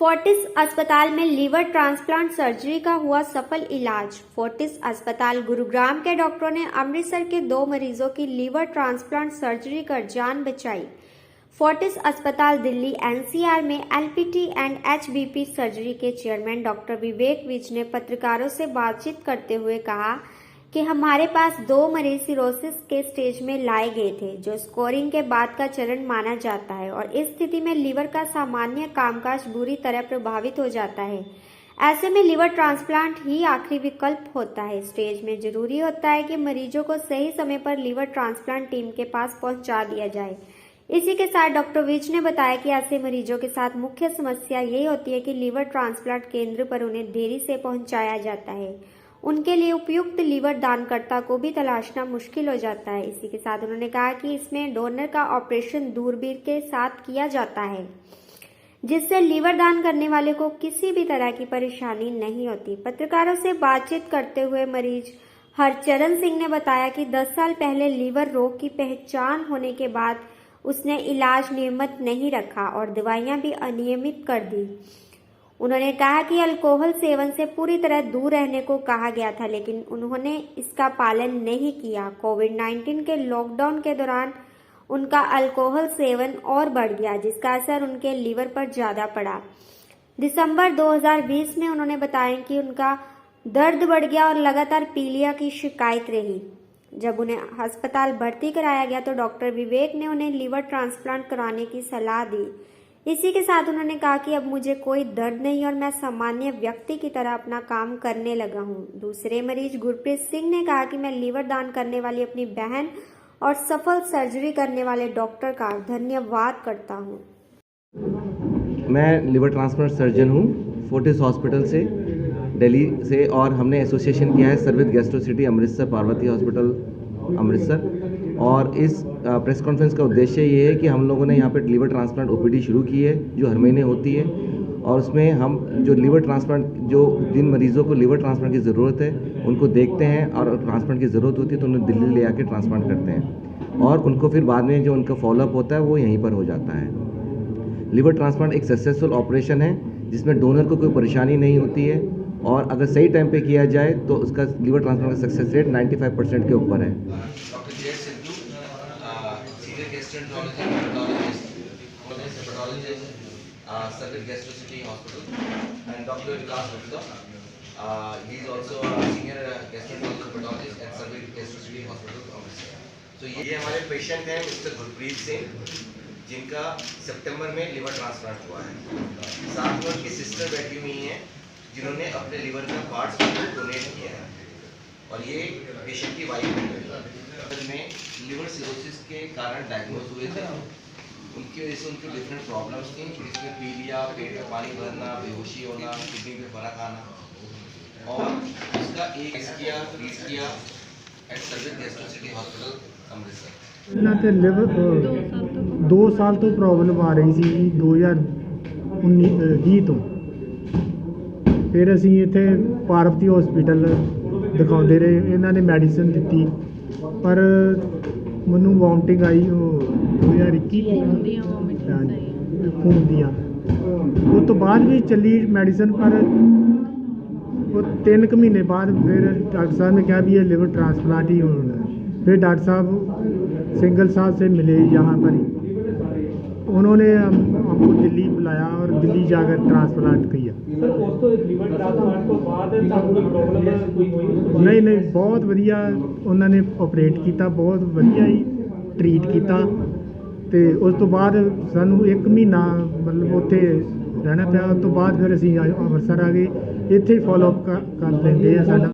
Fortis अस्पताल में liver transplant surgery का हुआ सफल इलाज। फोर्टिस अस्पताल गुरुग्राम के डॉक्टरों ने अमृतसर के 2 मरीजों की लीवर ट्रांसप्लांट सर्जरी कर जान बचाई। फोर्टिस अस्पताल दिल्ली एनसीआर में एलपीटी एंड एचबीपी सर्जरी के चेयरमैन डॉक्टर विवेक विज ने पत्रकारों से बातचीत करते हुए कहा कि हमारे पास 2 मरीज सिरोसिस के स्टेज में लाए गए थे, जो स्कोरिंग के बाद का चरण माना जाता है और इस स्थिति में लीवर का सामान्य कामकाज बुरी तरह प्रभावित हो जाता है। ऐसे में लीवर ट्रांसप्लांट ही आखिरी विकल्प होता है। स्टेज में जरूरी होता है कि मरीजों को सही समय पर लीवर ट्रांसप्लांट टीम के पास पहुंचा दिया जाए। इसी के साथ डॉक्टर विज ने बताया कि ऐसे मरीजों के साथ मुख्य समस्या यही होती है कि लीवर ट्रांसप्लांट केंद्र पर उन्हें देरी से पहुंचाया जाता है। उनके लिए उपयुक्त लीवर दानकर्ता को भी तलाशना मुश्किल हो जाता है। इसी के साथ उन्होंने कहा कि इसमें डोनर का ऑपरेशन दूरबीन के साथ किया जाता है, जिससे लीवर दान करने वाले को किसी भी तरह की परेशानी नहीं होती। पत्रकारों से बातचीत करते हुए मरीज हरचरण सिंह ने बताया कि 10 साल पहले लीवर रोग की पहचान होने के बाद उसने इलाज नियमित नहीं रखा और दवाइयां भी अनियमित कर दी। उन्होंने कहा कि अल्कोहल सेवन से पूरी तरह दूर रहने को कहा गया था, लेकिन उन्होंने इसका पालन नहीं किया। कोविड-19 के लॉकडाउन के दौरान उनका अल्कोहल सेवन और बढ़ गया, जिसका असर उनके लीवर पर ज्यादा पड़ा। दिसंबर 2020 में उन्होंने बताया कि उनका दर्द बढ़ गया और लगातार पीलिया की शिकायत रही। जब उन्हें अस्पताल भर्ती कराया गया तो डॉक्टर विवेक ने उन्हें लीवर ट्रांसप्लांट कराने की सलाह दी। इसी के साथ उन्होंने कहा कि अब मुझे कोई दर्द नहीं और मैं सामान्य व्यक्ति की तरह अपना काम करने लगा हूं। दूसरे मरीज गुरप्रीत सिंह ने कहा कि मैं लीवर दान करने वाली अपनी बहन और सफल सर्जरी करने वाले डॉक्टर का धन्यवाद करता हूं। मैं लिवर ट्रांसप्लांट सर्जन हूं फोर्टिस हॉस्पिटल से, दिल्ली से, और हमने एसोसिएशन किया है सर्विस गैस्ट्रोसिटी अमृतसर पार्वती हॉस्पिटल अमृतसर। और इस प्रेस कॉन्फ्रेंस का उद्देश्य ये है कि हम लोगों ने यहाँ पे लिवर ट्रांसप्लांट ओपीडी शुरू की है, जो हर महीने होती है, और उसमें हम जो लिवर ट्रांसप्लांट जिन मरीज़ों को लिवर ट्रांसप्लांट की ज़रूरत है उनको देखते हैं, और ट्रांसप्लांट की ज़रूरत होती है तो उन्हें दिल्ली ले आके ट्रांसप्लांट करते हैं, और उनको फिर बाद में जो उनका फॉलोअप होता है वो यहीं पर हो जाता है। लिवर ट्रांसप्लांट एक सक्सेसफुल ऑपरेशन है जिसमें डोनर को कोई परेशानी नहीं होती है, और अगर सही टाइम पे किया जाए तो उसका लिवर ट्रांसप्लांट का सक्सेस रेट 95% के ऊपर है। Service Gastrosity Hospital, and Dr. Vikas Gupta. He is also a senior gastroenterologist at Service Gastrosity Hospital. So ये हमारे पेशेंट हैं मिस्टर गुरप्रीत सिंह, जिनका सितंबर में लिवर ट्रांसप्लांट हुआ है। साथ में उनकी सिस्टर बैठी हुई हैं जिन्होंने अपने लिवर का पार्ट्स डोनेट किया है, और ये पेशेंट की वाइफ में लिवर सिरोसिस के कारण डायग्नोज हुए थे। उनकी वजह से उनकी डिफरेंट प्रॉब्लम्स थी, जिसमें पीलिया, पेट में पानी भरना, बेहोशी होना, किडनी में फर्क आना, और उसका एक किया एट सर्विस गैस्ट्रोसिटी हॉस्पिटल अमृतसर। ਇਹਨਾਂ ਤੇ ਲਿਵਰ 2 ਸਾਲ ਤੋਂ ਪ੍ਰੋਬਲਮ ਆ ਰਹੀ ਸੀ, 2019 ਤੋਂ। ਫਿਰ ਅਸੀਂ ਇੱਥੇ ਪਾਰਵਤੀ ਹਸਪੀਟਲ ਦਿਖਾਉਂਦੇ ਰਹੇ, ਇਹਨਾਂ ਨੇ ਮੈਡੀਸਿਨ ਦਿੱਤੀ, ਪਰ ਮੈਨੂੰ ਵੋਮਟਿੰਗ ਆਈ। ਉਹ 2021 ਖੂਨ ਦੀਆਂ ਉਸ ਤੋਂ ਬਾਅਦ ਵੀ ਚੱਲੀ ਮੈਡੀਸਨ, ਪਰ ਉਹ 3 ਮਹੀਨੇ बाद फिर डॉक्टर साहब ने कहा भी ये लिवर ट्रांसप्लांट ही होना है। फिर डॉक्टर साहब सिंगल साहब से मिले यहाँ पर ही, उन्होंने हमको दिल्ली बुलाया और दिल्ली जाकर ट्रांसप्लांट किया। नहीं बहुत वधिया उन्होंने ऑपरेट किया, बहुत वधिया ही ट्रीट किया। तो उस तो बाद सानू 1 महीना मतलब उत्थे रहना पिया। उस तो बाद फिर असीं अमृतसर आ गए, इत्थे फॉलोअप कर लेंदे आ साडा।